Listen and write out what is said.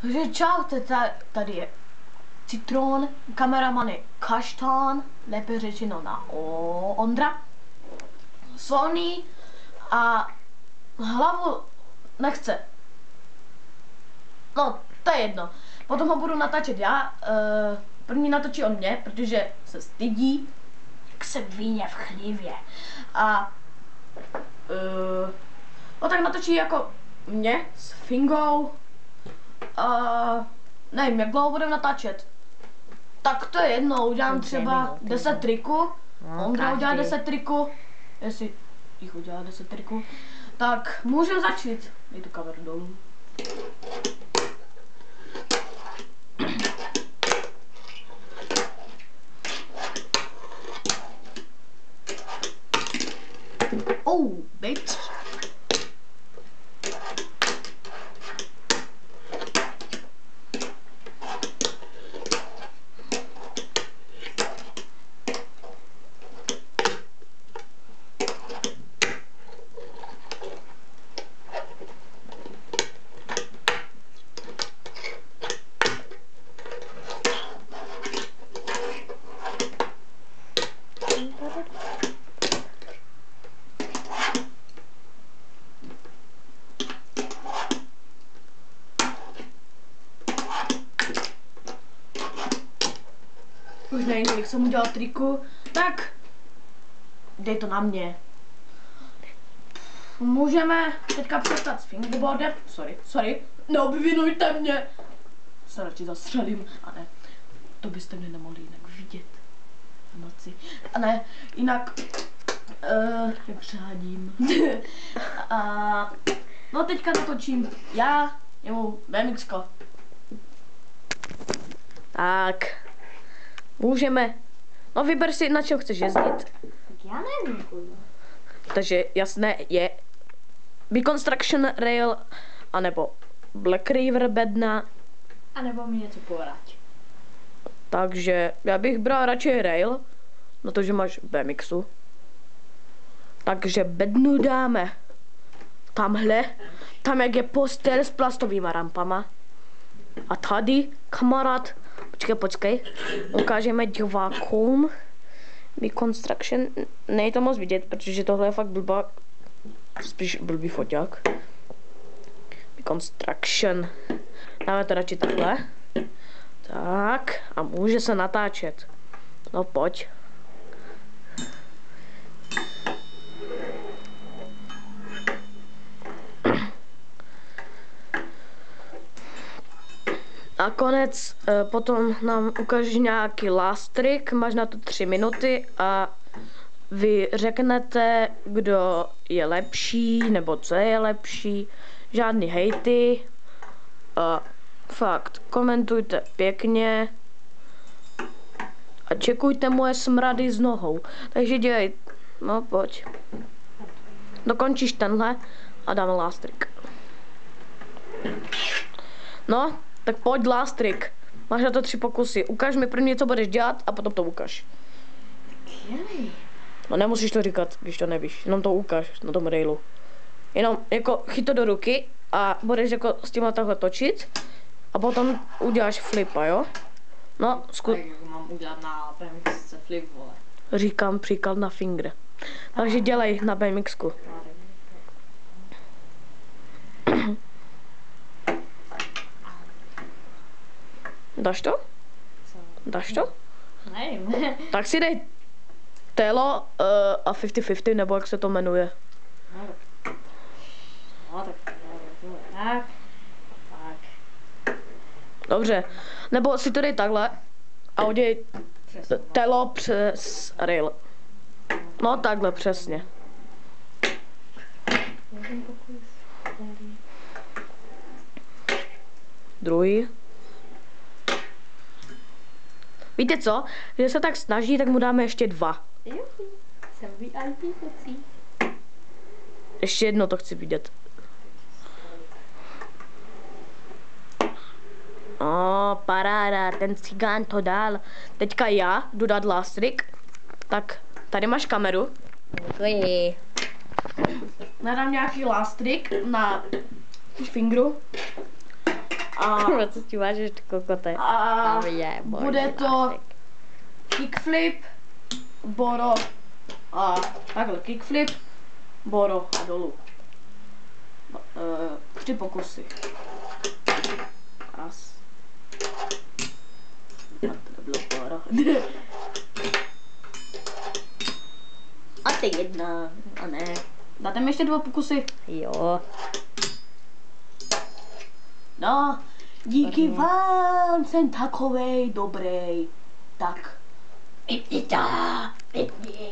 Takže čau, tady je Citron, kameraman je Kaštán, lépe řečeno na Ondra, Sony a hlavu nechce. No, to je jedno. Potom ho budu natáčet já. První natočí on mě, protože se stydí, jak se víně v chlívě. A tak natočí jako mě s Fingou. Nevím, jak dlouho budeme natáčet. Tak to je jedno, udělám třeba 10 triků. Ondra udělá 10 triků. Jestli jich udělá 10 triků. Tak můžeme začít. Dej tu kameru dolů. Oh, bitch. Už nevím, kolik jsem udělal triku, tak dej to na mě. Můžeme teďka přestat s fingerboardem. Sorry, neobvinujte mě. Se radši zastřelím, a ne, to byste mě nemohli jinak vidět v noci. A ne, jinak, jak řádím. No teďka natočím já, jemu BMXko. Tak. Můžeme. No vyber si, na čem chceš jezdit. Tak já nevím, kurva. Takže jasné je Construction Rail, anebo Black River bedna. A nebo mi něco povrať. Takže já bych bral radši Rail, na to, že máš BMXu. Takže bednu dáme tamhle, tam jak je postel s plastovými rampama. A tady, kamarád, počkej, ukážeme divákům Construction, nejde to moc vidět, protože tohle je fakt blbá, spíš blbý foťák. Construction, dáme to radši takhle, tak a může se natáčet, no pojď. A konec, potom nám ukážeš nějaký last trick, máš na to 3 minuty a vy řeknete, kdo je lepší, nebo co je lepší, žádný hejty, fakt, komentujte pěkně a čekujte moje smrady s nohou, takže dělej, no pojď, dokončíš tenhle a dáme last trick. No. Tak pojď last trick. Máš na to 3 pokusy. Ukaž mi první, co budeš dělat a potom to ukaž. No nemusíš to říkat, když to nevíš. Jenom to ukaž na tom railu. Jenom jako chyť to do ruky a budeš jako s tímhle takhle točit a potom uděláš flipa, jo? No, mám udělat na BMXce flip, vole. Říkám příklad na finger. Takže dělej na BMXku. Dáš to? Co? Dáš to? Nevím. Tak si dej telo a 50-50, nebo jak se to jmenuje. No tak. Dobře. Nebo si to dej takhle a udělej telo přes rail. No takhle, přesně. Druhý. Víte co? Když se tak snaží, tak mu dáme ještě 2. Jsem VIP focí. Ještě jedno to chci vidět. Paráda, ten cigán to dal. Teďka já jdu dát last trick. Tak, tady máš kameru. Děkuji. Nadám nějaký last trick na fingru. A, Co ti vážeš, ty kokote? a je můj bude to miláček. kickflip, Boro a takhle kickflip, Boro a dolů. 3 pokusy. Raz. A to bylo Boro. A ty jedna. A ne. Dáte mi ještě 2 pokusy? Jo. No, díky vám jsem takovej dobrý. Tak. Vypni to, vypni.